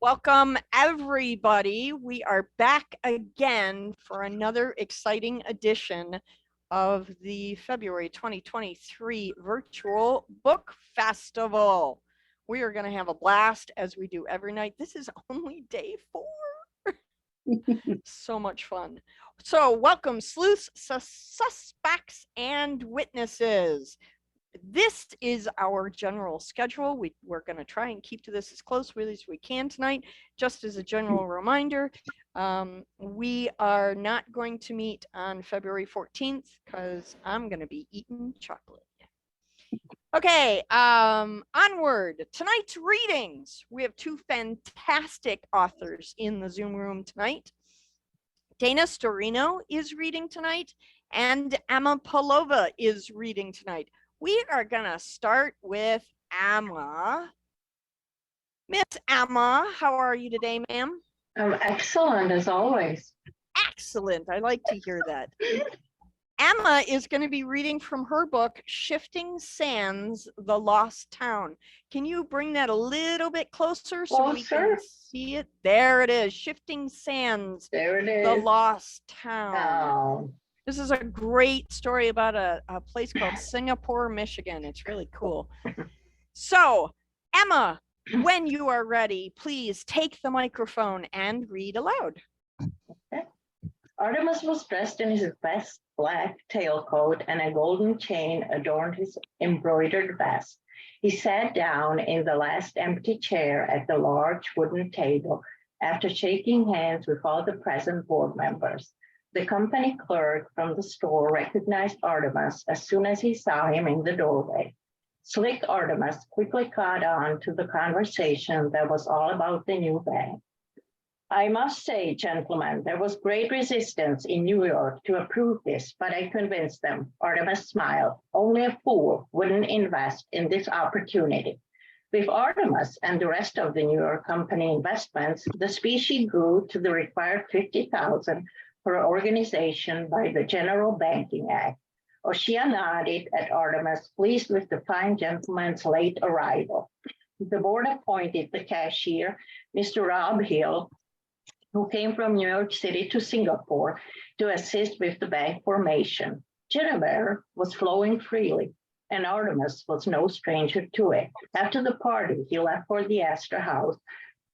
Welcome, everybody. We are back again for another exciting edition of the February 2023 Virtual Book Festival. We are going to have a blast as we do every night. This is only day 4. So much fun. So welcome, sleuths, suspects, and witnesses. This is our general schedule. We're going to try and keep to this as close as we can tonight. Just as a general reminder, we are not going to meet on February 14th because I'm going to be eating chocolate. Okay, onward. Tonight's readings. We have 2 fantastic authors in the Zoom room tonight. Dana Storino is reading tonight, and Emma Palova is reading tonight. We are going to start with Emma. Miss Emma, how are you today, ma'am? I'm excellent, as always. Excellent. I like to hear that. Emma is going to be reading from her book, Shifting Sands, The Lost Town. Can you bring that a little bit closer so we can see it? There it is, Shifting Sands, there it is. The Lost Town. This is a great story about a place called Singapore, Michigan. It's really cool. So, Emma, when you are ready, please take the microphone and read aloud. Okay. Artemis was dressed in his best black tailcoat, and a golden chain adorned his embroidered vest. He sat down in the last empty chair at the large wooden table after shaking hands with all the present board members. The company clerk from the store recognized Artemis as soon as he saw him in the doorway. Slick Artemis quickly caught on to the conversation that was all about the new bank. I must say, gentlemen, there was great resistance in New York to approve this, but I convinced them. Artemis smiled. Only a fool wouldn't invest in this opportunity. With Artemis and the rest of the New York company investments, the specie grew to the required $50,000 for organization by the General Banking Act. Oshia nodded at Artemis, pleased with the fine gentleman's late arrival. The board appointed the cashier, Mr. Rob Hill, who came from New York City to Singapore to assist with the bank formation. Jennifer was flowing freely, and Artemis was no stranger to it. After the party, he left for the Astor House,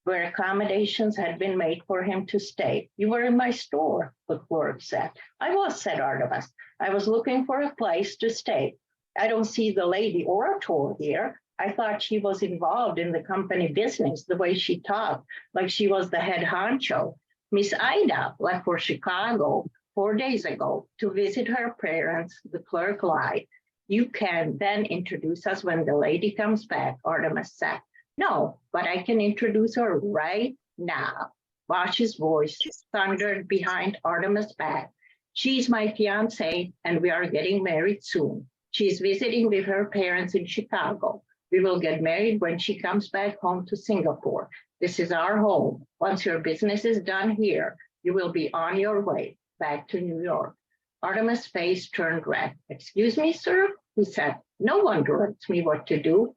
where accommodations had been made for him to stay. You were in my store, the clerk said. I was, said Artemis. I was looking for a place to stay. I don't see the lady orator here. I thought she was involved in the company business the way she talked, like she was the head honcho. Miss Ida left for Chicago 4 days ago to visit her parents, the clerk lied. You can then introduce us when the lady comes back, Artemis said. No, but I can introduce her right now. Bosch's voice thundered behind Artemis' back. She's my fiancée, and we are getting married soon. She's visiting with her parents in Chicago. We will get married when she comes back home to Singapore. This is our home. Once your business is done here, you will be on your way back to New York. Artemis' face turned red. Excuse me, sir, he said. No one directs me what to do.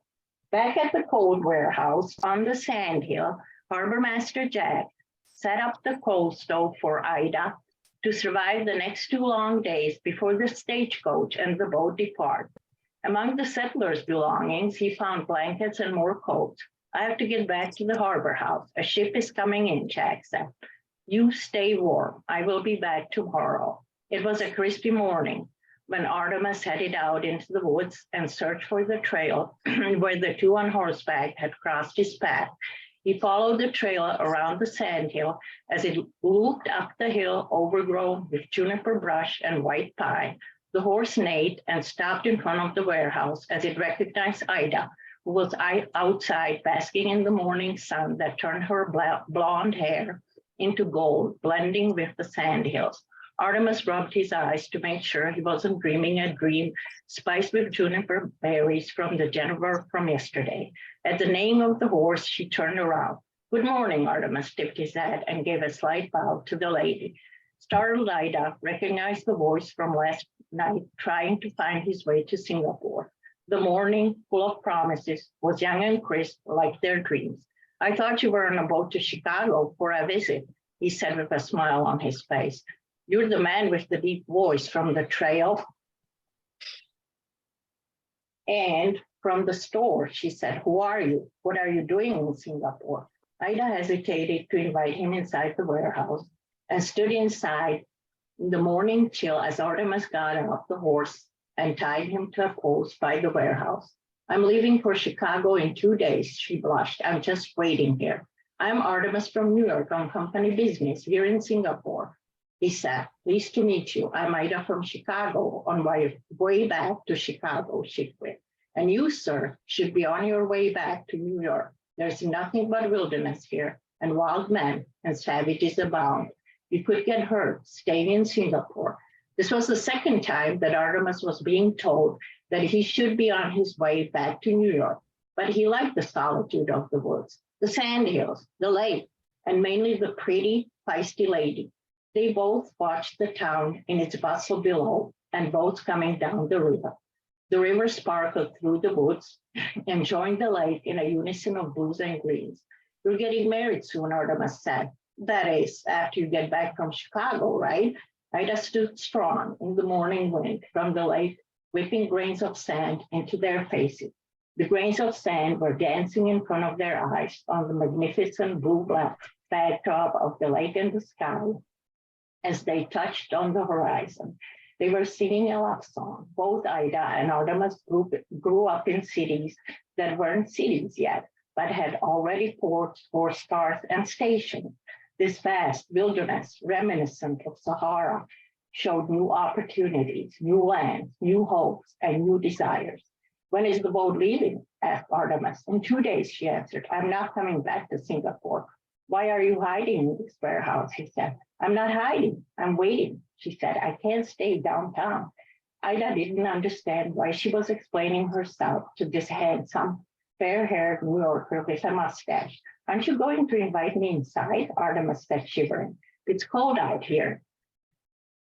Back at the coal warehouse on the sandhill, Harbor Master Jack set up the coal stove for Ida to survive the next 2 long days before the stagecoach and the boat depart. Among the settlers' belongings, he found blankets and more coats. I have to get back to the harbor house. A ship is coming in, Jack said. You stay warm. I will be back tomorrow. It was a crispy morning when Artemis headed out into the woods and searched for the trail where the 2 on horseback had crossed his path. He followed the trail around the sandhill as it looped up the hill overgrown with juniper brush and white pine. The horse neighed and stopped in front of the warehouse as it recognized Ida, who was outside basking in the morning sun that turned her blonde hair into gold, blending with the sandhills. Artemis rubbed his eyes to make sure he wasn't dreaming a dream spiced with juniper berries from the Jennifer from yesterday. At the neighing of the horse, she turned around. Good morning, Artemis tipped his head and gave a slight bow to the lady. Startled Ida recognized the voice from last night, trying to find his way to Singapore. The morning, full of promises, was young and crisp like their dreams. I thought you were on a boat to Chicago for a visit, he said with a smile on his face. You're the man with the deep voice from the trail and from the store, she said. Who are you? What are you doing in Singapore? Ida hesitated to invite him inside the warehouse and stood inside in the morning chill as Artemis got off the horse and tied him to a post by the warehouse. I'm leaving for Chicago in 2 days, she blushed. I'm just waiting here. I'm Artemis from New York on company business here in Singapore, he said. Pleased to meet you. I'm Ida from Chicago on my way back to Chicago, she quit. And you, sir, should be on your way back to New York. There's nothing but wilderness here, and wild men and savages abound. You could get hurt staying in Singapore. This was the second time that Artemis was being told that he should be on his way back to New York, but he liked the solitude of the woods, the sand hills, the lake, and mainly the pretty, feisty lady. They both watched the town in its bustle below and boats coming down the river. The river sparkled through the woods and joined the lake in a unison of blues and greens. You're getting married soon, Artemis said. That is, after you get back from Chicago, right? Ida stood strong in the morning wind from the lake, whipping grains of sand into their faces. The grains of sand were dancing in front of their eyes on the magnificent blue-black backdrop of the lake and the sky as they touched on the horizon. They were singing a love song. Both Ida and Artemis grew up in cities that weren't cities yet, but had already ports, horse cars, and stations. This vast wilderness, reminiscent of Sahara, showed new opportunities, new lands, new hopes, and new desires. When is the boat leaving? Asked Artemis. In 2 days, she answered. I'm not coming back to Singapore. Why are you hiding in this warehouse? He said. I'm not hiding. I'm waiting, she said. I can't stay downtown. Ida didn't understand why she was explaining herself to this handsome, fair-haired New Yorker with a mustache. Aren't you going to invite me inside? Artemis said, shivering. It's cold out here.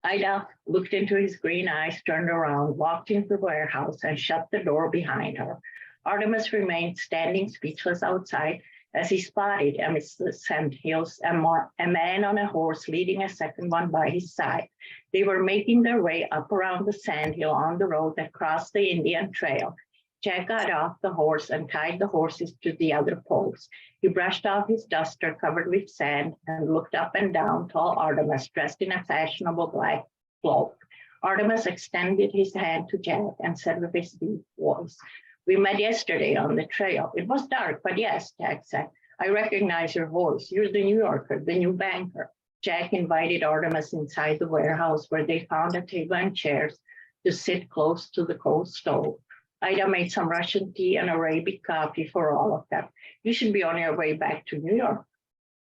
Ida looked into his green eyes, turned around, walked into the warehouse, and shut the door behind her. Artemis remained standing speechless outside as he spotted amidst the sand hills a man on a horse leading a second one by his side. They were making their way up around the sand hill on the road that crossed the Indian Trail. Jack got off the horse and tied the horses to the other poles. He brushed off his duster covered with sand and looked up and down tall Artemis dressed in a fashionable black cloak. Artemis extended his hand to Jack and said with his deep voice, we met yesterday on the trail. It was dark, but yes, Jack said. I recognize your voice. You're the New Yorker, the new banker. Jack invited Artemis inside the warehouse where they found a table and chairs to sit close to the coal stove. Ida made some Russian tea and Arabic coffee for all of them. You should be on your way back to New York.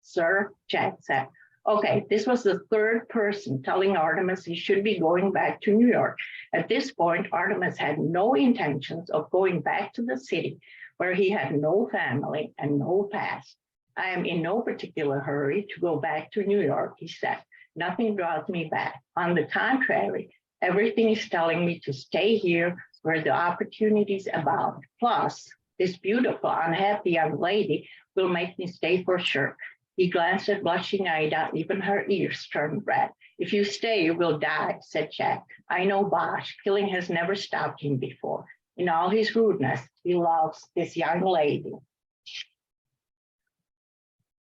Sir, Jack said. Okay, this was the third person telling Artemis he should be going back to New York. At this point, Artemis had no intentions of going back to the city where he had no family and no past. I am in no particular hurry to go back to New York, he said. Nothing draws me back. On the contrary, everything is telling me to stay here where the opportunities abound. Plus, this beautiful, unhappy young lady will make me stay for sure. He glanced at blushing Ida, even her ears turned red. If you stay, you will die, said Jack. I know Bosch. Killing has never stopped him before. In all his rudeness, he loves this young lady.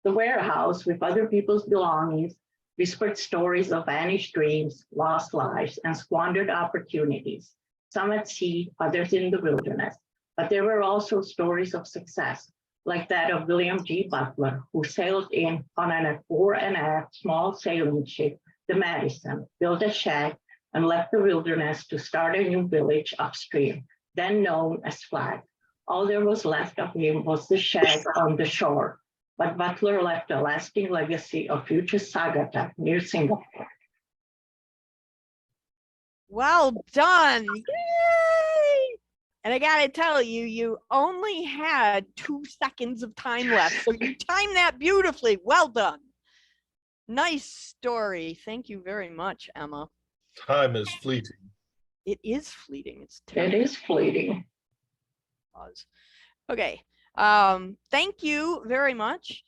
The warehouse, with other people's belongings, whispered stories of vanished dreams, lost lives, and squandered opportunities. Some at sea, others in the wilderness. But there were also stories of success, like that of William G. Butler, who sailed in on an fore and aft small sailing ship, the Madison, built a shack, and left the wilderness to start a new village upstream, then known as Flag. All there was left of him was the shack on the shore, but Butler left a lasting legacy of future Sagata near Singapore. Well done. Yay! And I gotta tell you, you only had 2 seconds of time left. So you timed that beautifully. Well done. Nice story. Thank you very much, Emma. Time is fleeting. It is fleeting. It's It is fleeting. Pause. Okay. Thank you very much.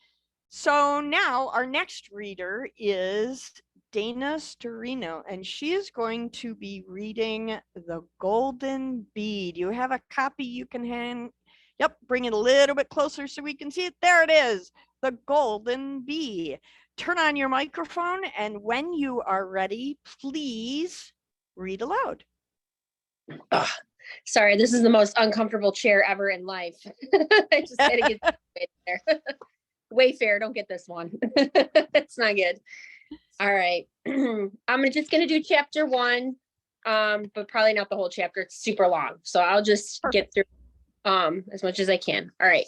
So now our next reader is Dana Storino, and she is going to be reading The Golden Bee. Do you have a copy you can hand? Yep, bring it a little bit closer so we can see it. There it is, The Golden Bee. Turn on your microphone, and when you are ready, please read aloud. Ugh, sorry, this is the most uncomfortable chair ever in life. I just gotta get there. Wayfair, don't get this one. It's not good. All right. I'm just gonna do chapter 1, but probably not the whole chapter. It's super long. So I'll just get through as much as I can. All right.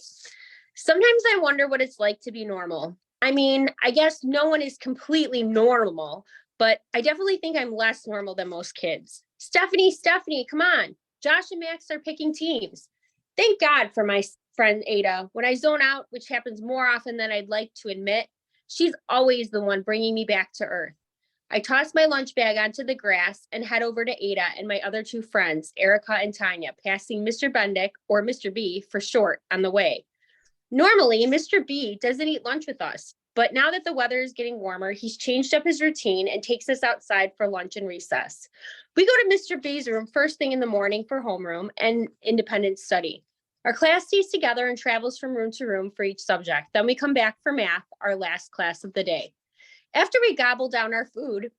Sometimes I wonder what it's like to be normal. I mean, I guess no one is completely normal, but I definitely think I'm less normal than most kids. Stephanie, come on. Josh and Max are picking teams. Thank God for my friend Ada. When I zone out, which happens more often than I'd like to admit, she's always the one bringing me back to earth. I toss my lunch bag onto the grass and head over to Ada and my other 2 friends, Erica and Tanya, passing Mr. Bendick, or Mr. B for short, on the way. Normally, Mr. B doesn't eat lunch with us, but now that the weather is getting warmer, he's changed up his routine and takes us outside for lunch and recess. We go to Mr. B's room first thing in the morning for homeroom and independent study. Our class stays together and travels from room to room for each subject. Then we come back for math, our last class of the day. After we gobble down our food,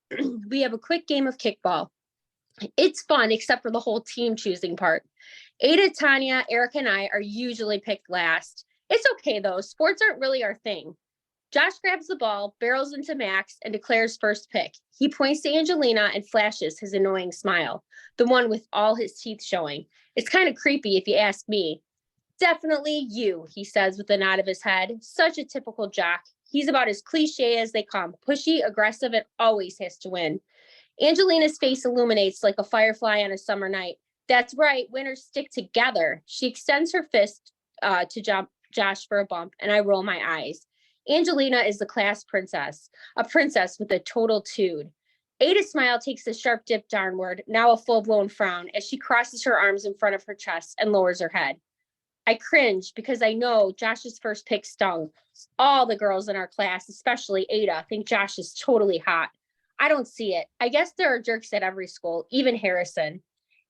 we have a quick game of kickball. It's fun, except for the whole team choosing part. Ada, Tanya, Erica, and I are usually picked last. It's okay though, sports aren't really our thing. Josh grabs the ball, barrels into Max, and declares first pick. He points to Angelina and flashes his annoying smile, the one with all his teeth showing. It's kind of creepy if you ask me. Definitely you, he says with a nod of his head. Such a typical jock. He's about as cliche as they come. Pushy, aggressive, and always has to win. Angelina's face illuminates like a firefly on a summer night. That's right, winners stick together. She extends her fist to Josh for a bump, and I roll my eyes. Angelina is the class princess, a princess with a total tude. Ada's smile takes a sharp dip downward, now a full-blown frown, as she crosses her arms in front of her chest and lowers her head. I cringe because I know Josh's first pick stung. All the girls in our class, especially Ada, think Josh is totally hot. I don't see it. I guess there are jerks at every school, even Harrison.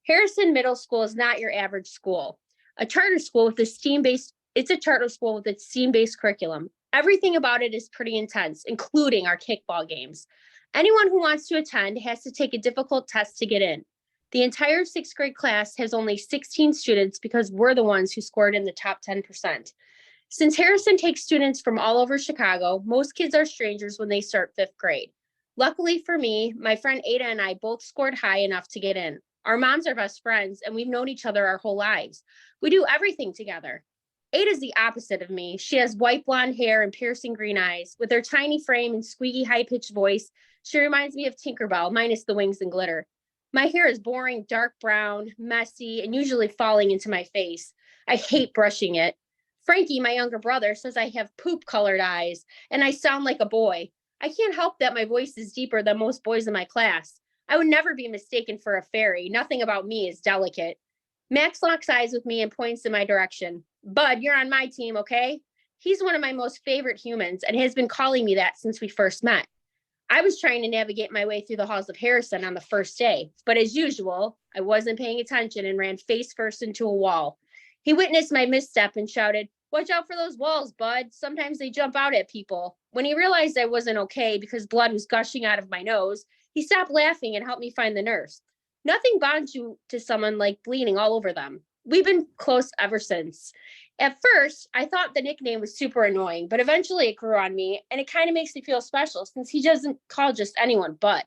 Harrison Middle School is not your average school. A charter school with it's a charter school with its STEAM-based curriculum. Everything about it is pretty intense, including our kickball games. Anyone who wants to attend has to take a difficult test to get in. The entire 6th grade class has only 16 students because we're the ones who scored in the top 10%. Since Harrison takes students from all over Chicago, most kids are strangers when they start 5th grade. Luckily for me, my friend Ada and I both scored high enough to get in. Our moms are best friends, and we've known each other our whole lives. We do everything together. Ada's the opposite of me. She has white blonde hair and piercing green eyes. With her tiny frame and squeaky high-pitched voice, she reminds me of Tinkerbell, minus the wings and glitter. My hair is boring, dark brown, messy, and usually falling into my face. I hate brushing it. Frankie, my younger brother, says I have poop-colored eyes, and I sound like a boy. I can't help that my voice is deeper than most boys in my class. I would never be mistaken for a fairy. Nothing about me is delicate. Max locks eyes with me and points in my direction. Bud, you're on my team, okay? He's one of my most favorite humans and has been calling me that since we first met. I was trying to navigate my way through the halls of Harrison on the first day, but as usual, I wasn't paying attention and ran face first into a wall. He witnessed my misstep and shouted, "Watch out for those walls, Bud. Sometimes they jump out at people." When he realized I wasn't okay because blood was gushing out of my nose, he stopped laughing and helped me find the nurse. Nothing bonds you to someone like bleeding all over them. We've been close ever since. At first, I thought the nickname was super annoying, but eventually it grew on me, and it kind of makes me feel special since he doesn't call just anyone Bud.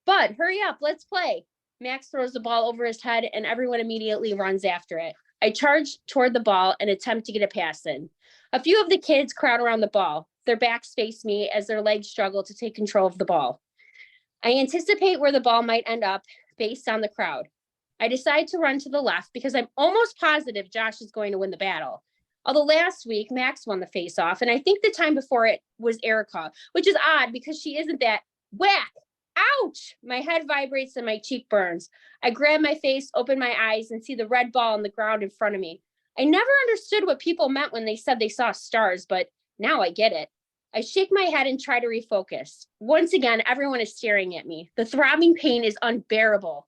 Bud, hurry up, let's play. Max throws the ball over his head, and everyone immediately runs after it. I charge toward the ball and attempt to get a pass in. A few of the kids crowd around the ball. Their backs face me as their legs struggle to take control of the ball. I anticipate where the ball might end up based on the crowd. I decide to run to the left because I'm almost positive Josh is going to win the battle. Although last week, Max won the face-off, and I think the time before it was Erica, which is odd because she isn't that whack. Ouch! My head vibrates and my cheek burns. I grab my face, open my eyes, and see the red ball on the ground in front of me. I never understood what people meant when they said they saw stars, but now I get it. I shake my head and try to refocus. Once again, everyone is staring at me. The throbbing pain is unbearable.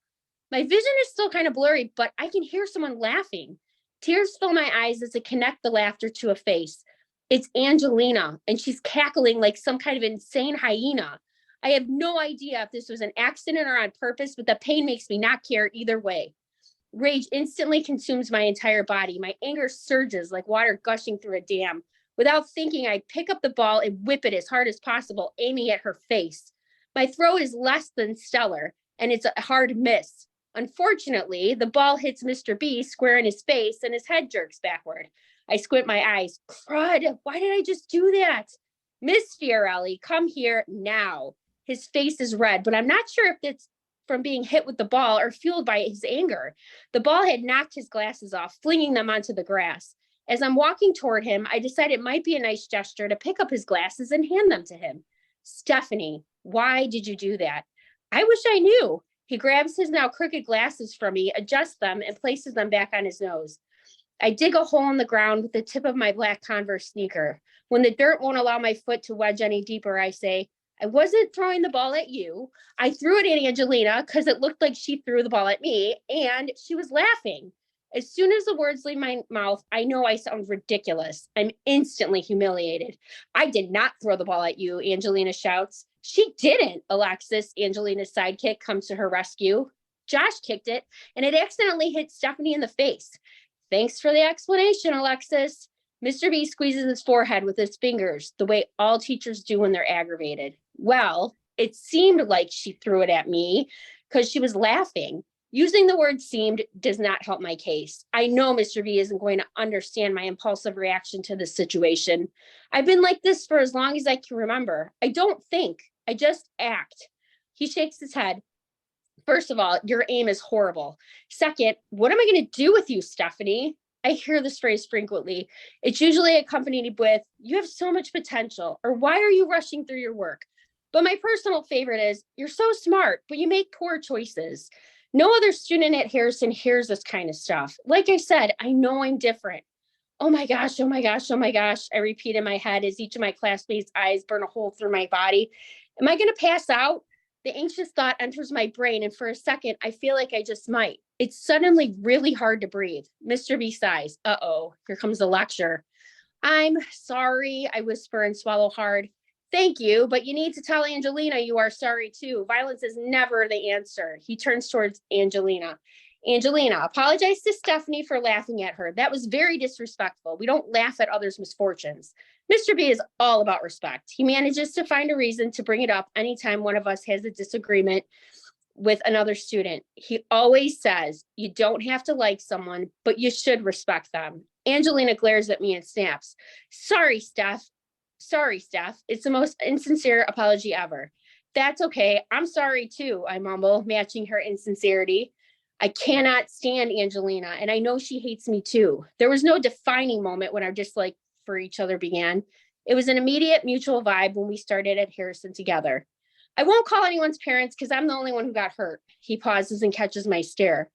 My vision is still kind of blurry, but I can hear someone laughing. Tears fill my eyes as I connect the laughter to a face. It's Angelina, and she's cackling like some kind of insane hyena. I have no idea if this was an accident or on purpose, but the pain makes me not care either way. Rage instantly consumes my entire body. My anger surges like water gushing through a dam. Without thinking, I pick up the ball and whip it as hard as possible, aiming at her face. My throw is less than stellar, and it's a hard miss. Unfortunately, the ball hits Mr. B square in his face, and his head jerks backward. I squint my eyes. Crud, why did I just do that? Miss Fiorelli, come here now. His face is red, but I'm not sure if it's from being hit with the ball or fueled by his anger. The ball had knocked his glasses off, flinging them onto the grass. As I'm walking toward him, I decide it might be a nice gesture to pick up his glasses and hand them to him. Stephanie, why did you do that? I wish I knew. He grabs his now crooked glasses from me, adjusts them, and places them back on his nose. I dig a hole in the ground with the tip of my black Converse sneaker. When the dirt won't allow my foot to wedge any deeper, I say, I wasn't throwing the ball at you. I threw it at Angelina because it looked like she threw the ball at me, and she was laughing. As soon as the words leave my mouth, I know I sound ridiculous. I'm instantly humiliated. I did not throw the ball at you, Angelina shouts. She didn't, Alexis, Angelina's sidekick, comes to her rescue. Josh kicked it, and it accidentally hit Stephanie in the face. Thanks for the explanation, Alexis. Mr. B squeezes his forehead with his fingers, the way all teachers do when they're aggravated. Well, it seemed like she threw it at me because she was laughing. Using the word seemed does not help my case. I know Mr. B isn't going to understand my impulsive reaction to this situation. I've been like this for as long as I can remember. I don't think, I just act. He shakes his head. First of all, your aim is horrible. Second, what am I going to do with you, Stephanie? I hear this phrase frequently. It's usually accompanied with, you have so much potential, or why are you rushing through your work? But my personal favorite is, you're so smart, but you make poor choices. No other student at Harrison hears this kind of stuff. Like I said, I know I'm different. Oh my gosh, oh my gosh, oh my gosh. I repeat in my head as each of my classmates' eyes burn a hole through my body. Am I going to pass out? The anxious thought enters my brain, and for a second, I feel like I just might. It's suddenly really hard to breathe. Mr. B sighs. Uh-oh, here comes the lecture. I'm sorry, I whisper and swallow hard. Thank you, but you need to tell Angelina you are sorry too. Violence is never the answer. He turns towards Angelina. Angelina, apologize to Stephanie for laughing at her. That was very disrespectful. We don't laugh at others' misfortunes. Mr. B is all about respect. He manages to find a reason to bring it up anytime one of us has a disagreement with another student. He always says, you don't have to like someone, but you should respect them. Angelina glares at me and snaps. Sorry, Steph. Sorry, Steph. It's the most insincere apology ever. That's okay. I'm sorry too, I mumble, matching her insincerity. I cannot stand Angelina, and I know she hates me too. There was no defining moment when our dislike for each other began. It was an immediate mutual vibe when we started at Harrison together. I won't call anyone's parents because I'm the only one who got hurt. He pauses and catches my stare.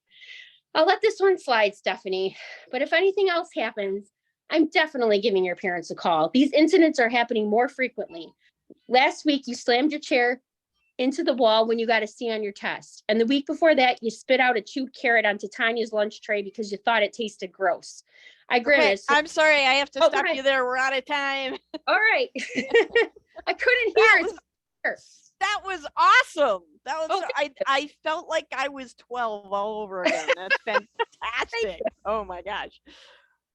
I'll let this one slide, Stephanie, but if anything else happens, I'm definitely giving your parents a call. These incidents are happening more frequently. Last week, you slammed your chair into the wall when you got a C on your test. And the week before that, you spit out a chewed carrot onto Tanya's lunch tray because you thought it tasted gross. I grimaced. Okay, I'm sorry, I have to stop you there. We're out of time. All right. I couldn't hear it. That was awesome. That was Okay. I felt like I was 12 all over again. That's fantastic. Oh my gosh.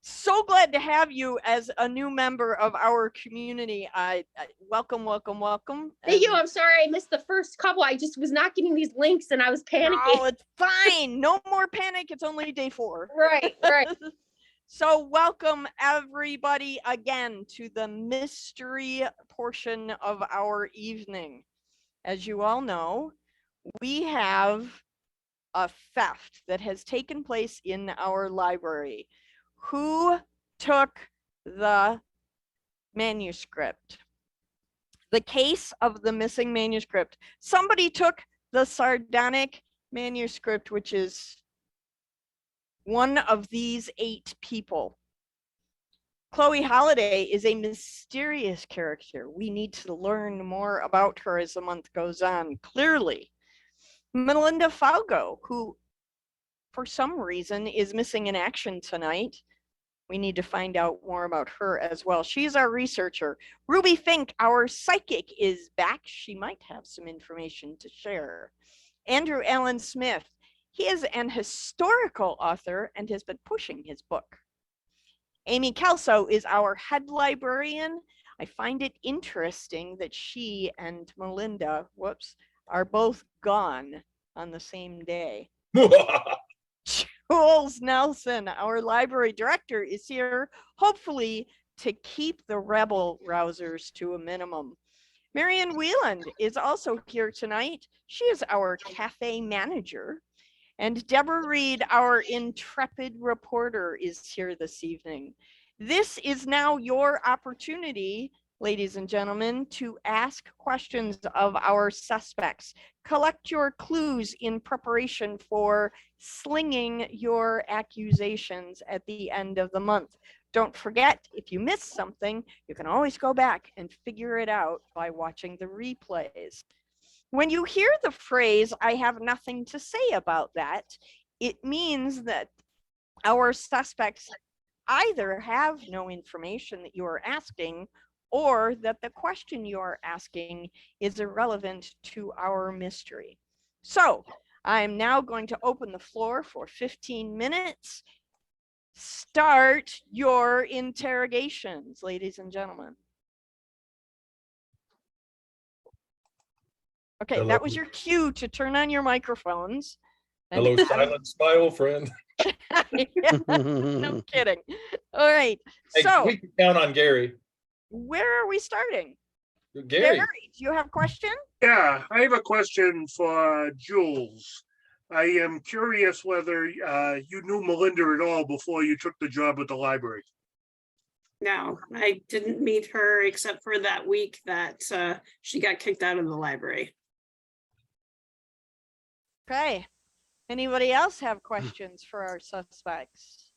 So glad to have you as a new member of our community. I welcome. Thank you. I'm sorry I missed the first couple. I just was not getting these links and I was panicking. Oh, it's fine. No more panic. It's only day 4. Right. So welcome everybody again to the mystery portion of our evening. As you all know, we have a theft that has taken place in our library. Who took the manuscript? The case of the missing manuscript. Somebody took the sardonic manuscript, which is one of these 8 people. Chloe Holiday is a mysterious character. We need to learn more about her as the month goes on, clearly. Melinda Falgo, who for some reason is missing in action tonight. We need to find out more about her as well. She's our researcher. Ruby Fink, our psychic, is back. She might have some information to share. Andrew Allen Smith, he is an historical author and has been pushing his book. Amy Kelso is our head librarian. I find it interesting that she and Melinda, are both gone on the same day. Jules Nelson, our library director, is here, hopefully to keep the rebel rousers to a minimum. Marion Wheeland is also here tonight. She is our cafe manager. And Deborah Reed, our intrepid reporter, is here this evening. This is now your opportunity, ladies and gentlemen, to ask questions of our suspects. Collect your clues in preparation for slinging your accusations at the end of the month. Don't forget, if you miss something, you can always go back and figure it out by watching the replays. When you hear the phrase, "I have nothing to say about that," it means that our suspects either have no information that you are asking, or that the question you are asking is irrelevant to our mystery. So I'm now going to open the floor for 15 minutes. Start your interrogations, ladies and gentlemen. Okay, Hello. that was your cue to turn on your microphones. And Hello, silence, my old friend. Yeah, no kidding. All right, Hey, so we can count on Gary. where are we starting? Gary, Do you have a question? Yeah, I have a question for Jules. I am curious whether you knew Melinda at all before you took the job at the library. No, I didn't meet her except for that week that she got kicked out of the library. Okay. Anybody else have questions for our suspects?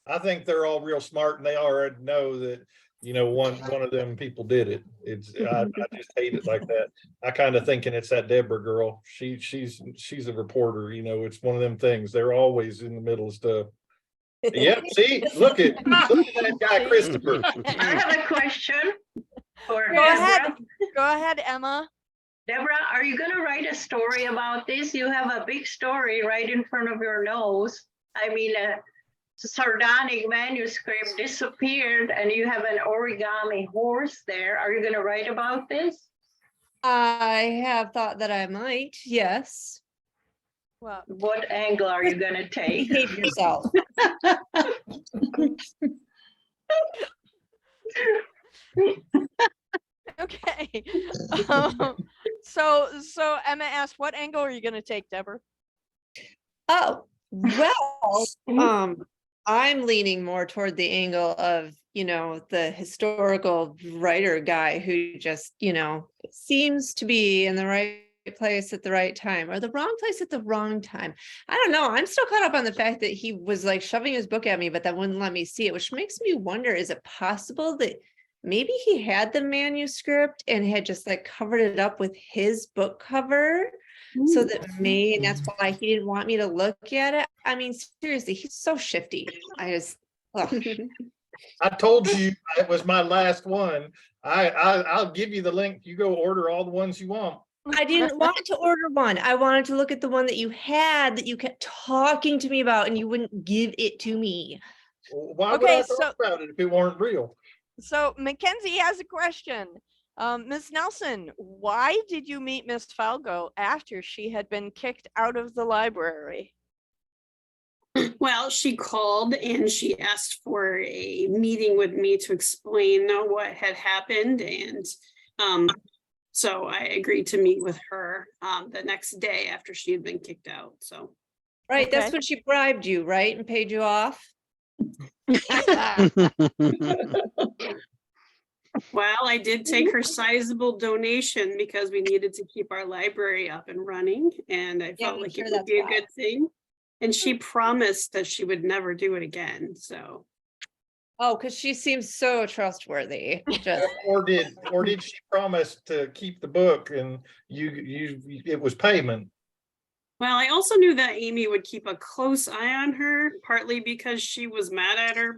I think they're all real smart and they already know that, you know, one of them people did it. I just hate it like that. I kind of thinking it's that Deborah girl. She's a reporter, you know, it's one of them things. They're always in the middle of stuff. Yep, see, look at that guy, Christopher. I have a question for Go ahead. Deborah. Go ahead, Emma. Deborah, are you going to write a story about this? You have a big story right in front of your nose. I mean, a sardonic manuscript disappeared and you have an origami horse there. Are you going to write about this? I have thought that I might, yes. Well, What angle are you going to take? Behave yourself. okay. So Emma asked, what angle are you going to take, Deborah? Oh, well, I'm leaning more toward the angle of, you know, the historical writer guy who just, you know, seems to be in the right place at the right time or the wrong place at the wrong time. I don't know. I'm still caught up on the fact that he was like shoving his book at me, but that wouldn't let me see it, which makes me wonder, is it possible that maybe he had the manuscript and had just like covered it up with his book cover so that and that's why he didn't want me to look at it? I mean, seriously, he's so shifty. I just, I told you it was my last one. I'll give you the link. You go order all the ones you want. I didn't want to order one. I wanted to look at the one that you had that you kept talking to me about and you wouldn't give it to me. Why would Okay, I talk about it if it weren't real? So Mackenzie has a question. Ms. Nelson, why did you meet Miss Falgo after she had been kicked out of the library? Well, she called and she asked for a meeting with me to explain what had happened. And so I agreed to meet with her the next day after she had been kicked out. So, Right. Okay. That's when she bribed you, right? And paid you off. well, I did take her sizable donation because we needed to keep our library up and running. And I Yeah, felt I'm like sure it would that's be a why. good thing. And she promised that she would never do it again, so. Oh, because she seems so trustworthy. Just Or did she promise to keep the book and it was payment? Well, I also knew that Amy would keep a close eye on her, partly because she was mad at her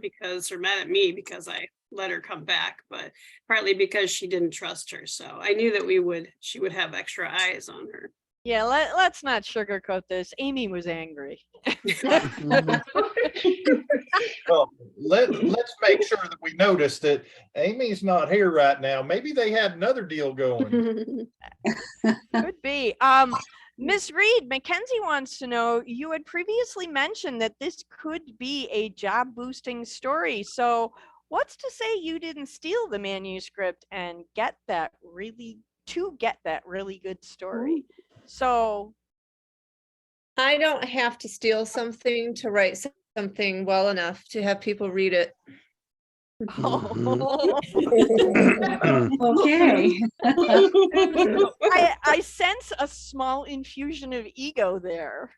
or mad at me because I let her come back, but partly because she didn't trust her. So I knew that she would have extra eyes on her. Yeah, let's not sugarcoat this. Amy was angry. Well, let's make sure that we notice that Amy's not here right now. Maybe they had another deal going. Could be. Miss Reed, Mackenzie wants to know, you had previously mentioned that this could be a job boosting story. So what's to say you didn't steal the manuscript and get that really good story? So I don't have to steal something to write something well enough to have people read it. Okay. I sense a small infusion of ego there.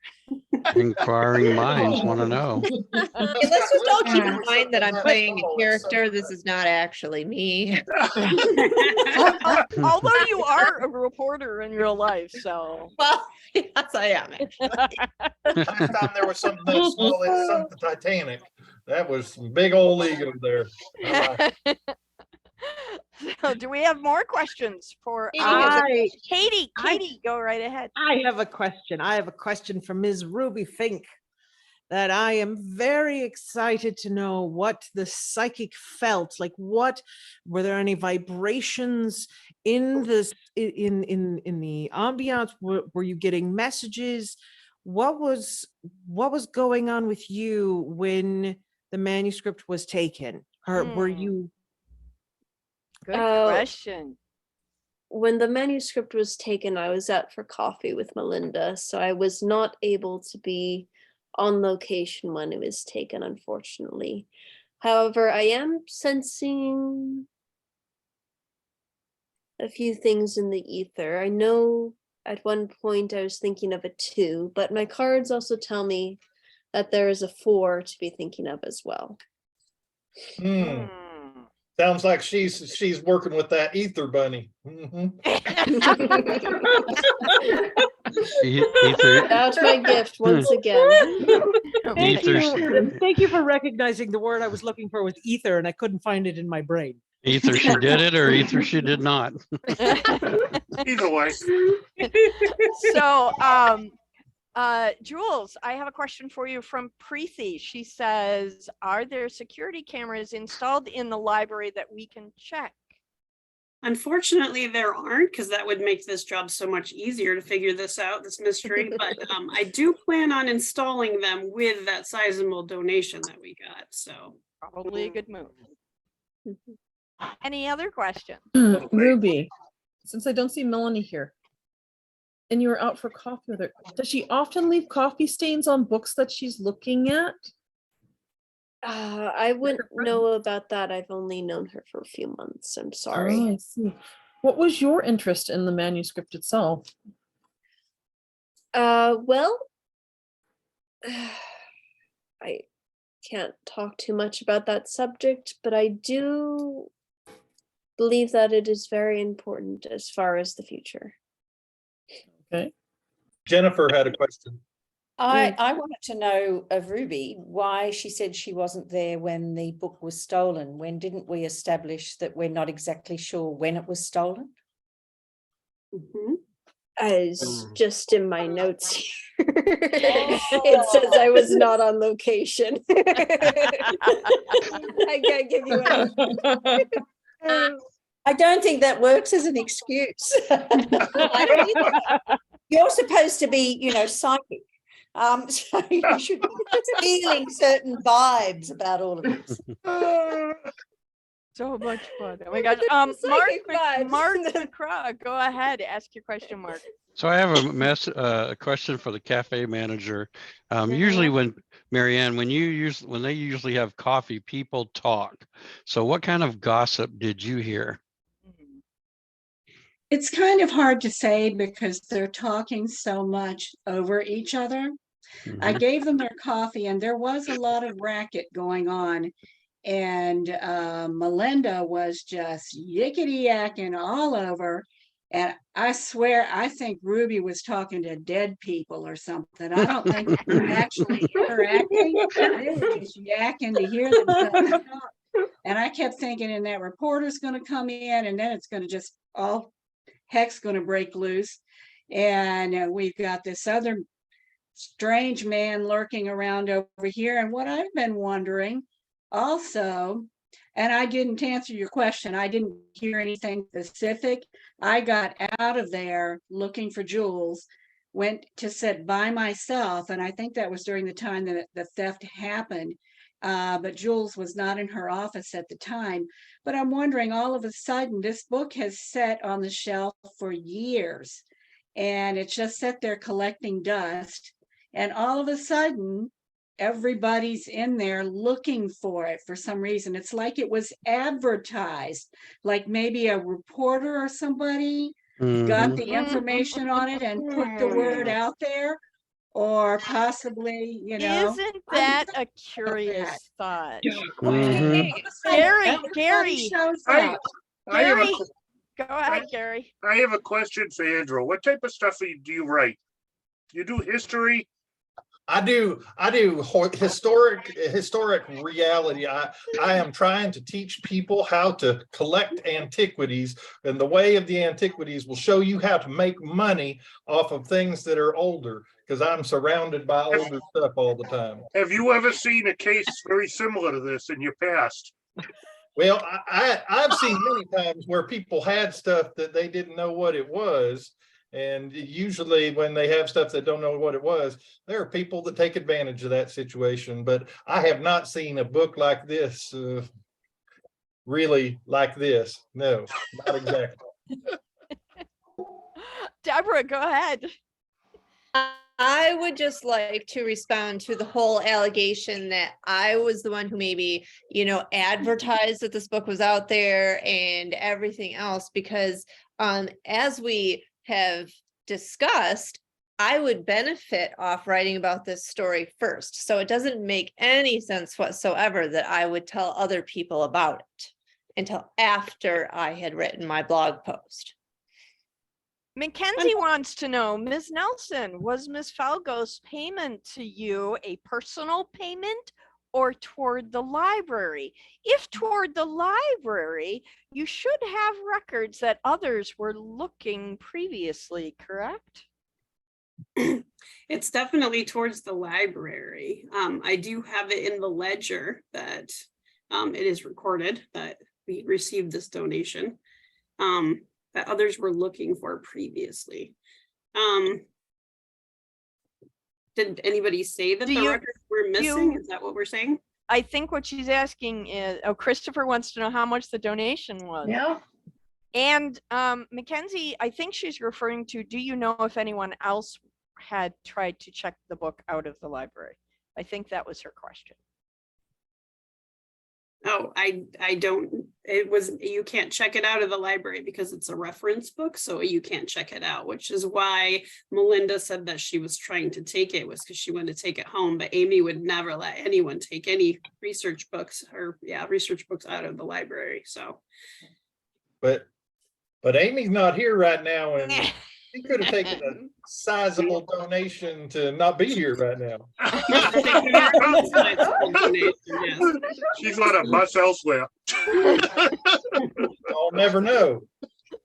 Inquiring minds want to know. Okay, let's just all keep in mind that I'm playing a character. This is not actually me. Although you are a reporter in real life, so. Well, yes, I am. Last time there was something that small that sunk the Titanic. That was some big old ego there. So do we have more questions for Katie? Katie, go right ahead. I have a question. I have a question from Ms. Ruby Fink that I am very excited to know what the psychic felt like. What were there any vibrations in this in the ambiance? Were you getting messages? What was going on with you when the manuscript was taken? Or were you? Good question. When the manuscript was taken, I was out for coffee with Melinda, so I was not able to be on location when it was taken, unfortunately. However, I am sensing a few things in the ether. I know at one point I was thinking of a 2, but my cards also tell me that there is a 4 to be thinking of as well. Sounds like she's working with that ether bunny. Ether. That's my gift once again. Thank you for recognizing the word I was looking for with ether, and I couldn't find it in my brain. Either she did it or either she did not. Either way. So, Jules, I have a question for you from Preeti. She says, are there security cameras installed in the library that we can check? Unfortunately, there aren't, because that would make this job so much easier to figure this out, this mystery. But I do plan on installing them with that sizable donation that we got. So probably a good move. Any other questions? Ruby, since I don't see Melanie here, and you were out for coffee with her, does she often leave coffee stains on books that she's looking at? I wouldn't know about that. I've only known her for a few months. I'm sorry. Oh, I see. What was your interest in the manuscript itself? Well, I can't talk too much about that subject, but I do believe that it is very important as far as the future. Okay. Jennifer had a question. I wanted to know of Ruby why she said she wasn't there when the book was stolen. When didn't we establish that we're not exactly sure when it was stolen? As just in my notes here, it says I was not on location. I can't give you any. I don't think that works as an excuse. You're supposed to be, psychic. So you should be feeling certain vibes about all of this. So much fun. Oh my gosh. Mark McCraw, go ahead. Ask your question, Mark. So I have a question for the cafe manager. Usually when Marianne, when they usually have coffee, people talk. So what kind of gossip did you hear? It's kind of hard to say because they're talking so much over each other. I Mhm. gave them their coffee and there was a lot of racket going on. And Melinda was just yickety yakking all over. And I swear, I think Ruby was talking to dead people or something. I don't think they were actually interacting. They were just yakking to hear themselves talk. And I kept thinking, and that reporter's going to come in, and then it's going to just all heck's going to break loose. And we've got this other strange man lurking around over here. And what I've been wondering also, and I didn't answer your question, I didn't hear anything specific. I got out of there looking for Jules, went to sit by myself, and I think that was during the time that the theft happened. But Jules was not in her office at the time. But I'm wondering, all of a sudden, this book has sat on the shelf for years, and it's just sat there collecting dust. And all of a sudden, everybody's in there looking for it for some reason. It's like it was advertised, like maybe a reporter or somebody got Mhm. the information on it and put the word out there, or possibly, Isn't that a curious thought? Mhm. Gary, shows I, up. I have Gary, a, go ahead, Gary. I have a question for Andrew. What type of stuff do you write? You do history? I do historic reality. I am trying to teach people how to collect antiquities, and the way of the antiquities will show you how to make money off of things that are older, because I'm surrounded by older stuff all the time. Have you ever seen a case very similar to this in your past? Well, I've seen many times where people had stuff that they didn't know what it was. And usually when they have stuff that don't know what it was, there are people that take advantage of that situation. But I have not seen a book like this, really like this. No, not exactly. Deborah, go ahead. I would just like to respond to the whole allegation that I was the one who maybe, advertised that this book was out there and everything else, because as we have discussed, I would benefit off writing about this story first. So it doesn't make any sense whatsoever that I would tell other people about it until after I had written my blog post. Mackenzie wants to know, Ms. Nelson, was Ms. Falgo's payment to you a personal payment or toward the library? If toward the library, you should have records that others were looking previously, correct? It's definitely towards the library. I do have it in the ledger that it is recorded that we received this donation that others were looking for previously. Did anybody say that the records were missing? Is that what we're saying? I think what she's asking is, Christopher wants to know how much the donation was. Yeah. And Mackenzie, I think she's referring to, do you know if anyone else had tried to check the book out of the library? I think that was her question. Oh, I don't, you can't check it out of the library because it's a reference book, so you can't check it out, which is why Melinda said that she was trying to take it, was because she wanted to take it home, but Amy would never let anyone take any research books out of the library, so. But Amy's not here right now, and she could have taken a sizable donation to not be here right now. She's on a bus elsewhere. I'll never know.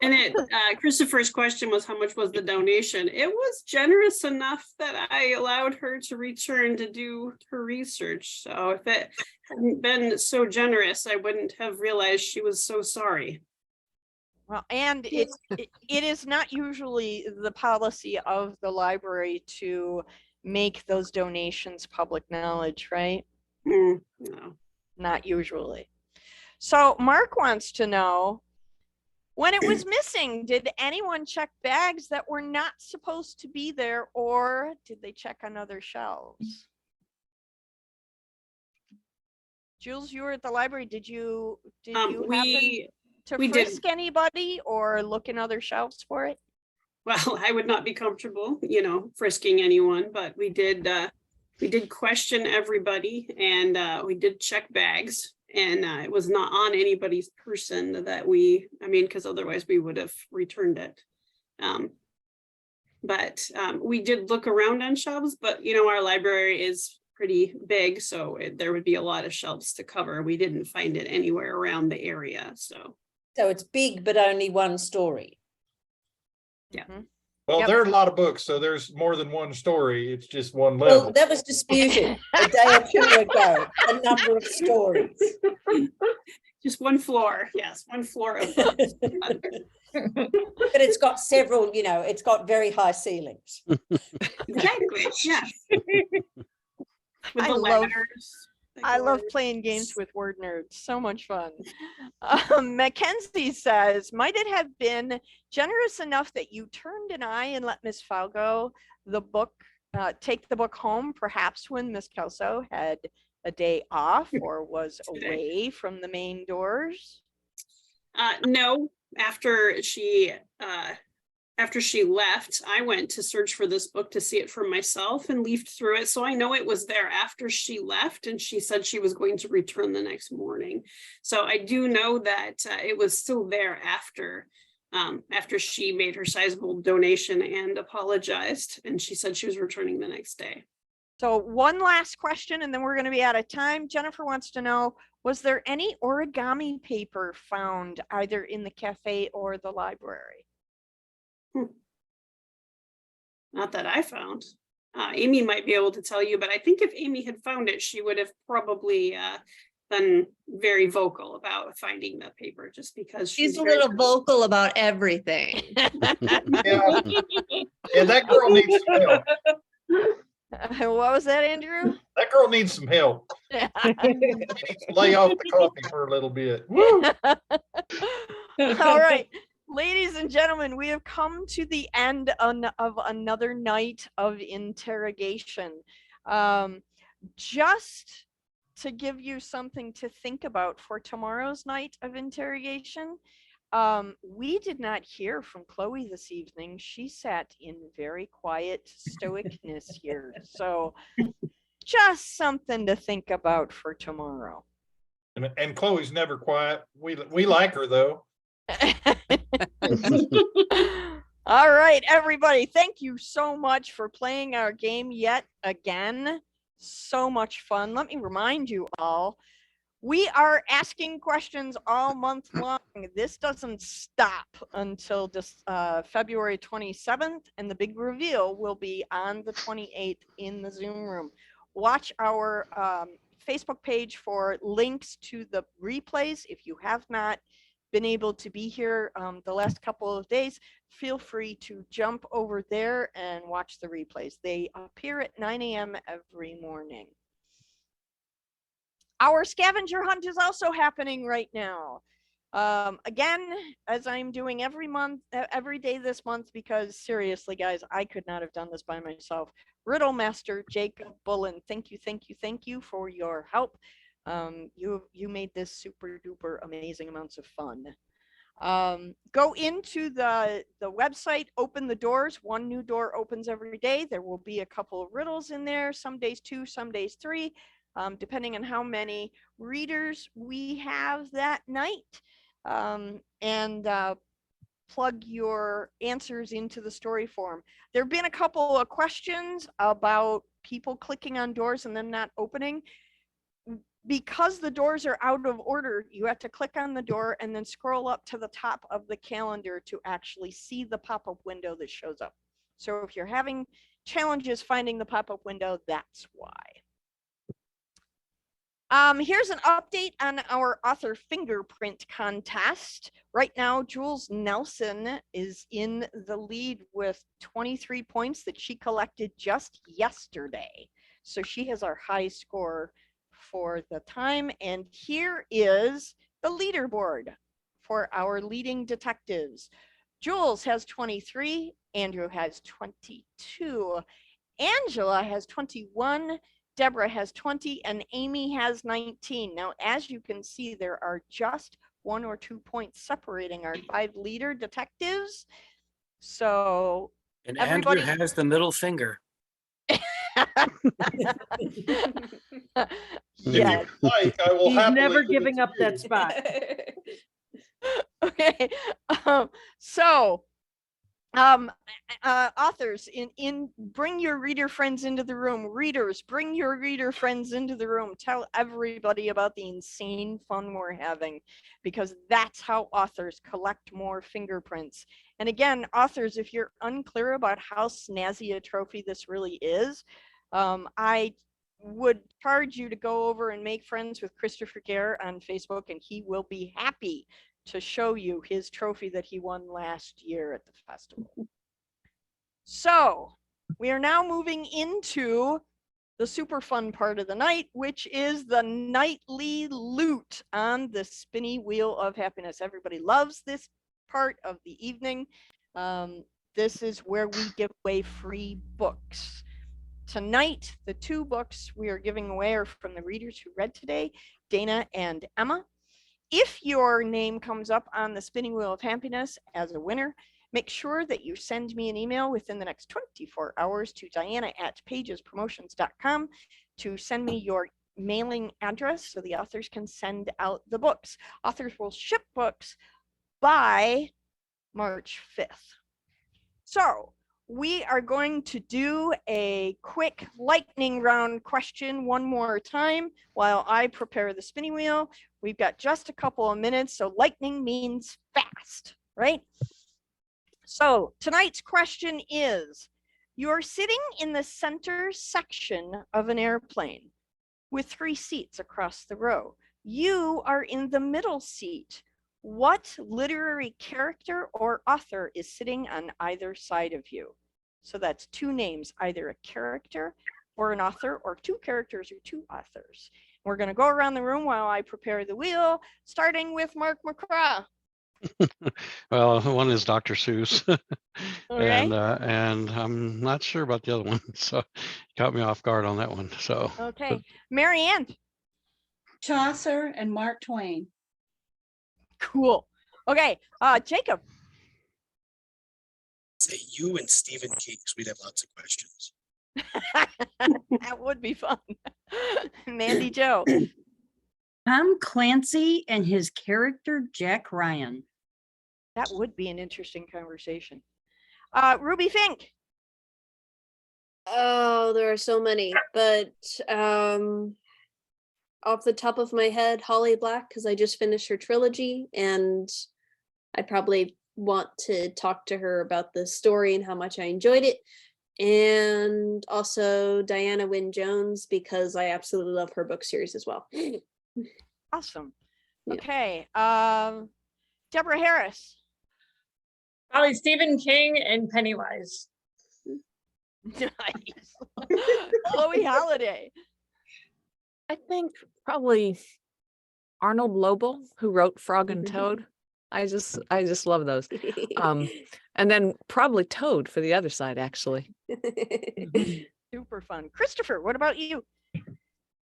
And Christopher's question was, how much was the donation? It was generous enough that I allowed her to return to do her research. So if it hadn't been so generous, I wouldn't have realized she was so sorry. Well, and it is not usually the policy of the library to make those donations public knowledge, right? No. Not usually. So Mark wants to know, when it was missing, did anyone check bags that were not supposed to be there, or did they check on other shelves? Jules, you were at the library. Did you happen to frisk anybody or look in other shelves for it? well, I would not be comfortable, you know, frisking anyone, but we did question everybody, and we did check bags, and it was not on anybody's person that because otherwise we would have returned it. But we did look around on shelves, but you know, our library is pretty big, so there would be a lot of shelves to cover. We didn't find it anywhere around the area, so. So it's big, but only one story. Yeah. Well, Yep. there are a lot of books, so there's more than one story. It's just one level. Well, that was disputed a day or two ago, a number of stories. Just one floor, yes, one floor of books. But it's got several, you know, it's got very high ceilings. Exactly, yes. With I the love- letters. I love playing games with word nerds. So much fun. Mackenzie says, might it have been generous enough that you turned an eye and let Miss Falgo take the book home, perhaps when Miss Kelso had a day off or was away from the main doors? No, after she left, I went to search for this book to see it for myself and leafed through it. So I know it was there after she left, and she said she was going to return the next morning. So I do know that it was still there after she made her sizable donation and apologized, and she said she was returning the next day. So one last question, and then we're going to be out of time. Jennifer wants to know, was there any origami paper found either in the cafe or the library? Not that I found. Amy might be able to tell you, but I think if Amy had found it, she would have probably been very vocal about finding the paper, just because She's a very- little vocal about everything. Yeah, that girl needs some help. What was that, Andrew? That girl needs some help. She needs to lay off the coffee for a little bit. Woo! All right, ladies and gentlemen, we have come to the end of another night of interrogation. Just to give you something to think about for tomorrow's night of interrogation, we did not hear from Chloe this evening. She sat in very quiet stoicness here. So just something to think about for tomorrow. And Chloe's never quiet. We like her though. All right, everybody. Thank you so much for playing our game yet again. So much fun. Let me remind you all, we are asking questions all month long. This doesn't stop until February 27th, and the big reveal will be on the 28th in the Zoom room. Watch our Facebook page for links to the replays. If you have not been able to be here the last couple of days, feel free to jump over there and watch the replays. They appear at 9 a.m. every morning. Our scavenger hunt is also happening right now. Again, as I'm doing every day this month, because seriously, guys, I could not have done this by myself. Riddle Master Jacob Bullen, thank you for your help. You made this super duper amazing amounts of fun. Go into the website, open the doors. One new door opens every day. There will be a couple of riddles in there, some days 2, some days 3. Depending on how many readers we have that night, and plug your answers into the story form. There have been a couple of questions about people clicking on doors and them not opening. Because the doors are out of order, you have to click on the door and then scroll up to the top of the calendar to actually see the pop-up window that shows up. So if you're having challenges finding the pop-up window, that's why. Here's an update on our author fingerprint contest. Right now, Jules Nelson is in the lead with 23 points that she collected just yesterday. So she has our high score for the time. And here is the leaderboard for our leading detectives. Jules has 23, Andrew has 22, Angela has 21, Deborah has 20, and Amy has 19. Now, as you can see, there are just 1 or 2 points separating our 5 leader detectives. So And everybody, Andrew has the middle finger. yeah. If you like, I will He's happily never give it giving to up that you. spot. Okay. So authors in bring your reader friends into the room. Readers, bring your reader friends into the room. Tell everybody about the insane fun we're having, because that's how authors collect more fingerprints. And again, authors, if you're unclear about how snazzy a trophy this really is, I would charge you to go over and make friends with Christopher Gare on Facebook, and he will be happy to show you his trophy that he won last year at the festival. So we are now moving into the super fun part of the night, which is the nightly loot on the spinny wheel of happiness. Everybody loves this part of the evening. This is where we give away free books. Tonight, the 2 books we are giving away are from the readers who read today, Dana and Emma. If your name comes up on the spinning wheel of happiness as a winner, make sure that you send me an email within the next 24 hours to diana@pagespromotions.com to send me your mailing address so the authors can send out the books. Authors will ship books by March 5th. So we are going to do a quick lightning round question one more time while I prepare the spinning wheel. We've got just a couple of minutes, so lightning means fast, right? So tonight's question is, you're sitting in the center section of an airplane with 3 seats across the row. You are in the middle seat. What literary character or author is sitting on either side of you? So that's 2 names, either a character or an author, or 2 characters or 2 authors. We're going to go around the room while I prepare the wheel, starting with Mark McCraw. Well, one is Dr. Seuss, Okay. and I'm not sure about the other one, so caught me off guard on that one. So Okay, Marianne. Chaucer and Mark Twain. Cool. Okay, Jacob. Say you and Stephen King, because we'd have lots of questions. That would be fun. Mandy Joe. Tom Clancy and his character Jack Ryan. That would be an interesting conversation. Ruby Fink. Oh, there are so many, but off the top of my head, Holly Black, because I just finished her trilogy, and I probably want to talk to her about the story and how much I enjoyed it. And also Diana Wynne Jones, because I absolutely love her book series as well. Awesome. Yeah. Okay. Deborah Harris. Probably Stephen King and Pennywise. Nice. Chloe Holiday. I think probably Arnold Lobel, who wrote Frog and Toad. I just love those. And then probably Toad for the other side, actually. Super fun. Christopher, what about you?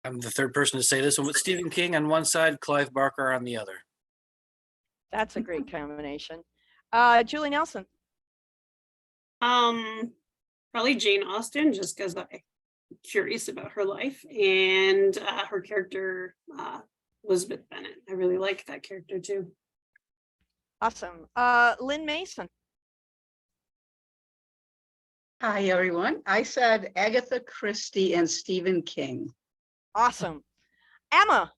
I'm the third person to say this one with Stephen King on one side, Clive Barker on the other. That's a great combination. Julie Nelson. Probably Jane Austen, just because I'm curious about her life, and her character Elizabeth Bennet. I really like that character too. Awesome. Lynn Mason. Hi, everyone. I said Agatha Christie and Stephen King. Awesome. Emma.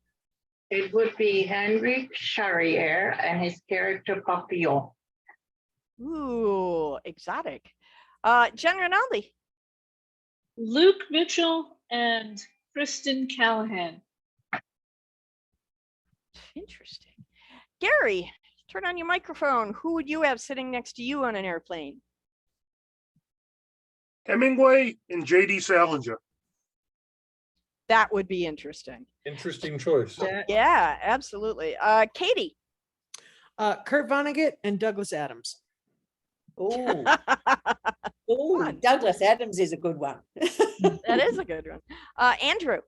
It would be Henry Charrier and his character Papillon. Ooh, exotic. Jen Rinaldi. Luke Mitchell and Kristen Callahan. Interesting. Gary, turn on your microphone. Who would you have sitting next to you on an airplane? Hemingway and J.D. Salinger. That would be interesting. Interesting choice. Yeah, absolutely. Katie. Kurt Vonnegut and Douglas Adams. Oh, oh, Douglas Adams is a good one. That is a good one. Andrew.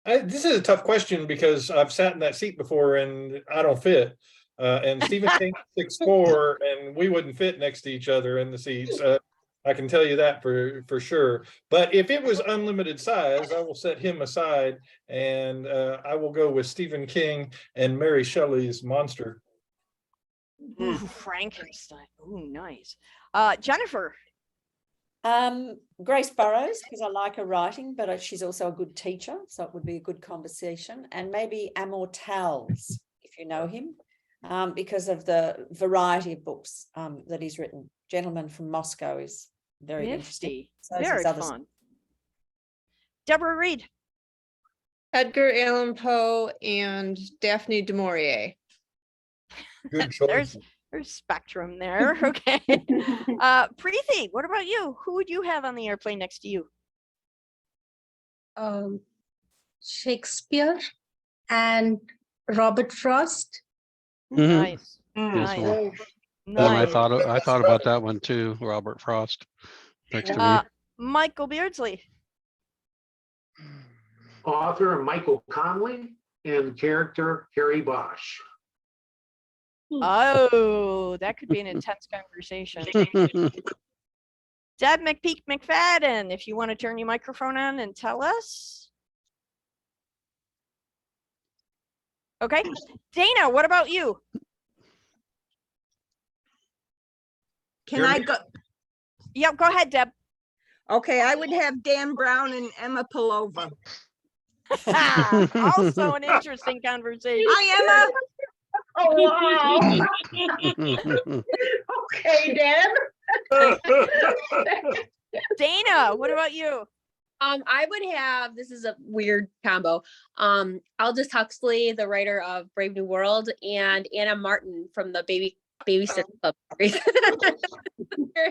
This is a tough question because I've sat in that seat before and I don't fit. And Stephen King 6'4", and we wouldn't fit next to each other in the seats. I can tell you that for sure. But if it was unlimited size, I will set him aside, and I will go with Stephen King and Mary Shelley's Monster. Ooh, Frankenstein. Ooh, nice. Jennifer. Grace Burrows, because I like her writing, but she's also a good teacher, so it would be a good conversation. And maybe Amortals, if you know him, because of the variety of books that he's written. Gentleman from Moscow is very interesting. So Very fun. Deborah Reed. Edgar Allan Poe and Daphne du Maurier. Good choice. There's spectrum there. Okay. Preeti, what about you? Who would you have on the airplane next to you? Shakespeare and Robert Frost. Nice. Nice. Nice. I thought about that one too, Robert Frost. Next to me. Michael Beardsley. Author Michael Conley and character Harry Bosch. Oh, that could be an intense conversation. Deb McPeak McFadden, if you want to turn your microphone on and tell us. Okay. Dana, what about you? Can I go? Yeah, go ahead, Deb. Okay, I would have Dan Brown and Emma Palova. Also an interesting conversation. Hi, Emma. Oh, wow. Okay, Deb. Dana, what about you? I would have, this is a weird combo. Aldous Huxley, the writer of Brave New World, and Anna Martin from the Babysitter Club series.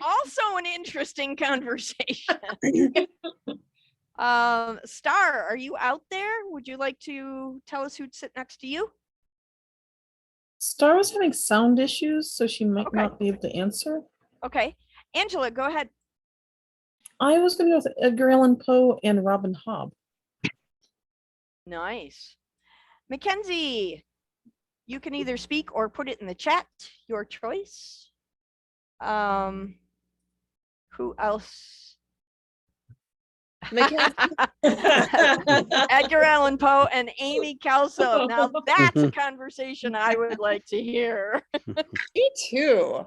Also an interesting conversation. Star, are you out there? Would you like to tell us who'd sit next to you? Star was having sound issues, so she might not be able to answer. Okay. Angela, go ahead. I was going to go with Edgar Allan Poe and Robin Hobb. Nice. Mackenzie, you can either speak or put it in the chat, your choice. Who else? Edgar Allan Poe and Amy Kelso. Now that's a conversation I would like to hear. Me too.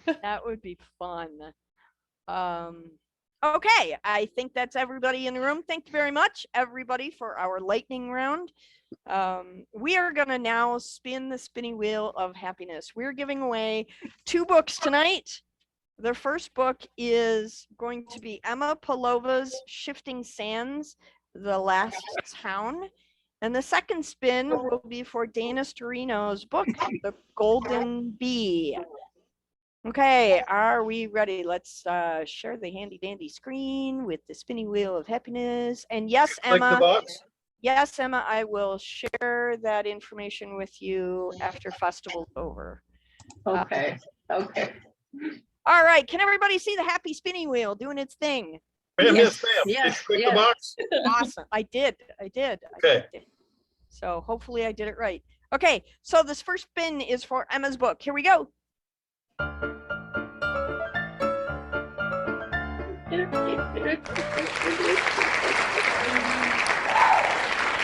That would be fun. Okay, I think that's everybody in the room. Thank you very much, everybody, for our lightning round. We are going to now spin the spinning wheel of happiness. We're giving away 2 books tonight. The first book is going to be Emma Palova's Shifting Sands, The Last Town. And the second spin will be for Dana Storino's book, The Golden Bee. Okay, are we ready? Let's share the handy dandy screen with the spinning wheel of happiness. And yes, Emma. Click the box. Yes, Emma, I will share that information with you after festival's over. Okay. Okay. All right, can everybody see the happy spinning wheel doing its thing? Ma'am, yes, ma'am. Did you click the box? Awesome. I did. Okay. So hopefully I did it right. Okay, so this first spin is for Emma's book. Here we go.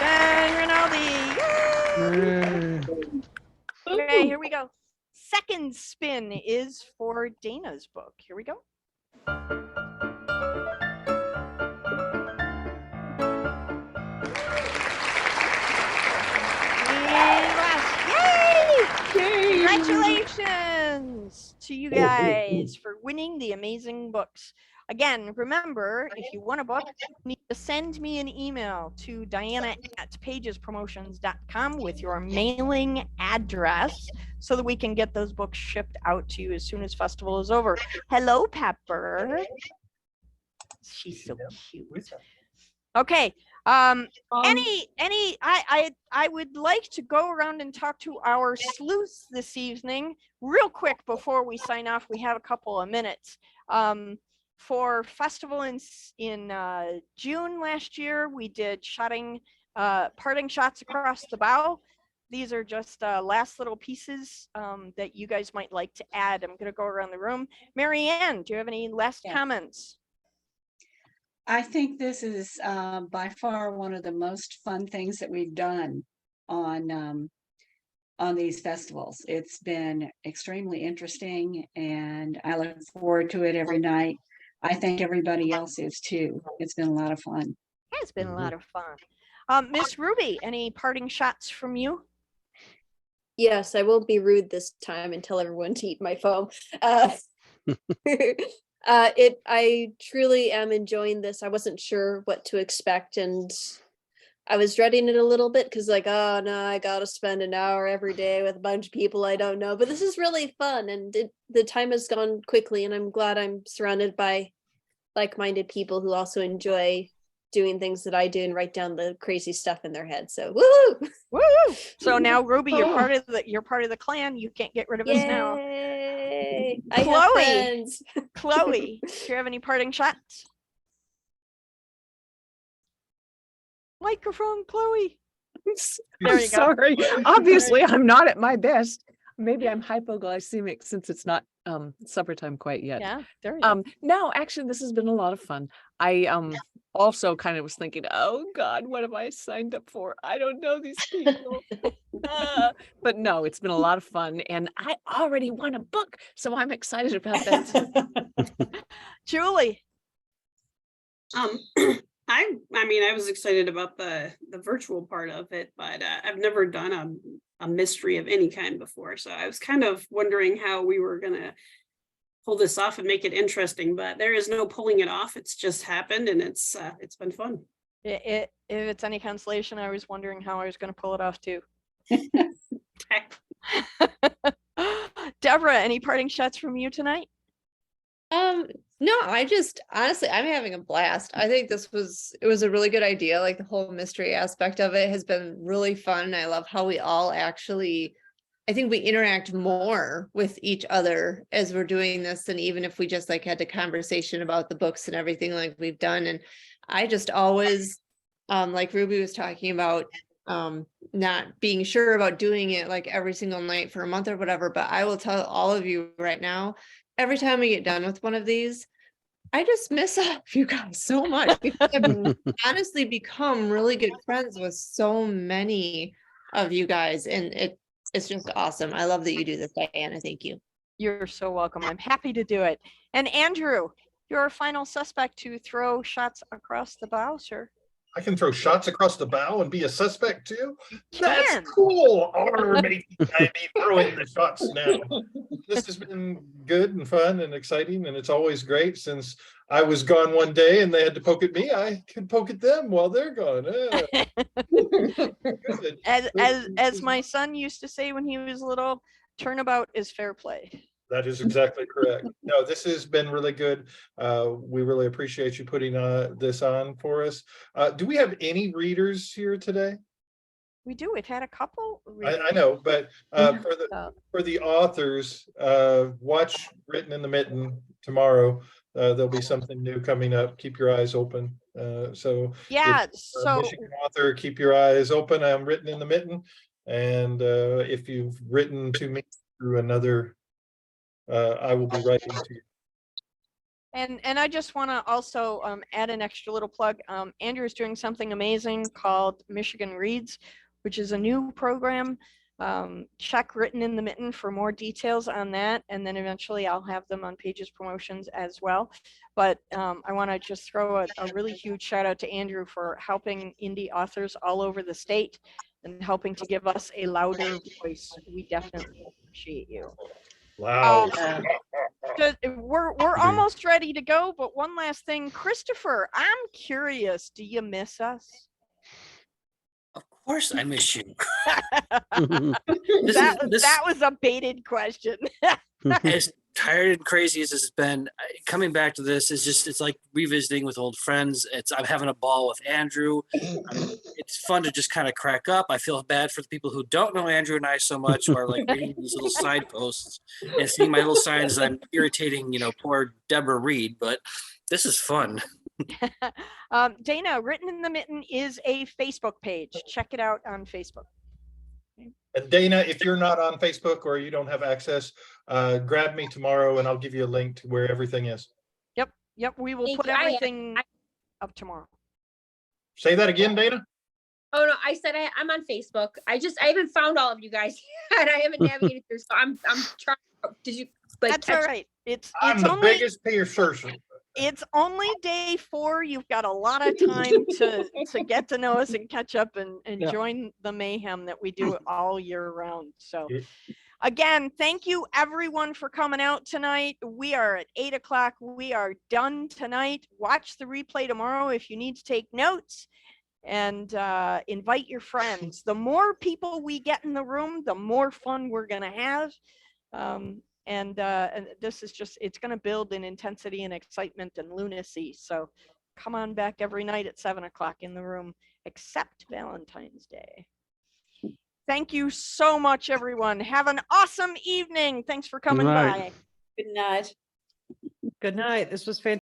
Ben Rinaldi. Yay! Okay, here we go. Second spin is for Dana's book. Here we go. Yay! Congratulations to you guys for winning the amazing books. Again, remember, if you want a book, you need to send me an email to diana@pagespromotions.com with your mailing address so that we can get those books shipped out to you as soon as festival is over. Hello, Pepper. She's so cute. Okay. I would like to go around and talk to our sleuths this evening real quick before we sign off. We have a couple of minutes. For festival in June last year, we did parting shots across the bow. these are just last little pieces that you guys might like to add. I'm going to go around the room. Mary Ann, do you have any last comments? I think this is by far one of the most fun things that we've done on these festivals. It's been extremely interesting, and I look forward to it every night. I think everybody else is too. It's been a lot of fun. It's been a lot of fun. Miss Ruby, any parting shots from you? Yes, I won't be rude this time and tell everyone to eat my foam. I truly am enjoying this. I wasn't sure what to expect, and I was dreading it a little bit because, like, oh no, I gotta spend an hour every day with a bunch of people I don't know. But this is really fun, and the time has gone quickly, and I'm glad I'm surrounded by like-minded people who also enjoy doing things that I do and write down the crazy stuff in their head. So woo! Woo! So now, Ruby, you're part of the clan. You can't get rid of us now. Yay! I have Chloe, friends. Chloe, do you have any parting shots? Microphone, Chloe. There I'm you go. sorry. Obviously, I'm not at my best. Maybe I'm hypoglycemic since it's not supper time quite yet. Yeah, there you go. No, actually, this has been a lot of fun. I also kind of was thinking, oh God, what have I signed up for? I don't know these people. But no, it's been a lot of fun, and I already won a book, so I'm excited about that. Julie. I mean, I was excited about the virtual part of it, but I've never done a mystery of any kind before. So I was kind of wondering how we were gonna pull this off and make it interesting, but there is no pulling it off. It's just happened, and it's been fun. If it's any consolation, I was wondering how I was going to pull it off too. Deborah, any parting shots from you tonight? No, I just honestly, I'm having a blast. I think it was a really good idea. Like the whole mystery aspect of it has been really fun. I love how we all actually, I think we interact more with each other as we're doing this than even if we just like had a conversation about the books and everything like we've done. And I just always, like Ruby was talking about, not being sure about doing it like every single night for a month or whatever, but I will tell all of you right now, every time we get done with one of these, I just miss you guys so much because I've honestly become really good friends with so many of you guys, and it's just awesome. I love that you do this, Diana. Thank you. You're so welcome. I'm happy to do it. And Andrew, you're a final suspect to throw shots across the bow, sir. I can throw shots across the bow and be a suspect too? That's cool. Or maybe I'd be throwing the shots now. This has been good and fun and exciting, and it's always great. Since I was gone one day and they had to poke at me, I could poke at them while they're gone. As my son used to say when he was little, turnabout is fair play. That is exactly correct. No, this has been really good. We really appreciate you putting this on for us. Do we have any readers here today? We do. We've had a couple. I know, but for the authors, watch Written in the Mitten tomorrow. There'll be something new coming up. Keep your eyes open. So yeah, so Michigan author, keep your eyes open. I'm Written in the Mitten, and if you've written to me through another, I will be writing to you. And I just want to also add an extra little plug. Andrew is doing something amazing called Michigan Reads, which is a new program. Check Written in the Mitten for more details on that, and then eventually I'll have them on Pages Promotions as well. But I want to just throw a really huge shout out to Andrew for helping indie authors all over the state and helping to give us a louder voice. We definitely appreciate you. Wow. We're almost ready to go, but one last thing, Christopher, I'm curious, do you miss us? Of course I miss you. That was a baited question. As tired and crazy as it's been, coming back to this is just, it's like revisiting with old friends. I'm having a ball with Andrew. It's fun to just kind of crack up. I feel bad for the people who don't know Andrew and I so much, who are like reading these little side posts and seeing my little signs that I'm irritating, poor Deborah Reed, but this is fun. Dana, Written in the Mitten is a Facebook page. Check it out on Facebook. And Dana, if you're not on Facebook or you don't have access, grab me tomorrow and I'll give you a link to where everything is. Yep, we will Thank put you. I am. everything up tomorrow. Say that again, Dana. Oh no, I said I'm on Facebook. I haven't found all of you guys and I haven't navigated through. So I'm trying. Did you like That's all catch? right. It's I'm the only biggest piercer. it's only day 4. You've got a lot of time to get to know us and catch up and Yeah. join the mayhem that we do all year round. So again, thank you everyone for coming out tonight. We are at 8 o'clock. We are done tonight. Watch the replay tomorrow if you need to take notes, and invite your friends. The more people we get in the room, the more fun we're going to have. And this is just, it's going to build in intensity and excitement and lunacy. So come on back every night at 7 o'clock in the room, except Valentine's Day. Thank you so much, everyone. Have an awesome evening. Thanks for coming by. Good night. Good night. This was fantastic.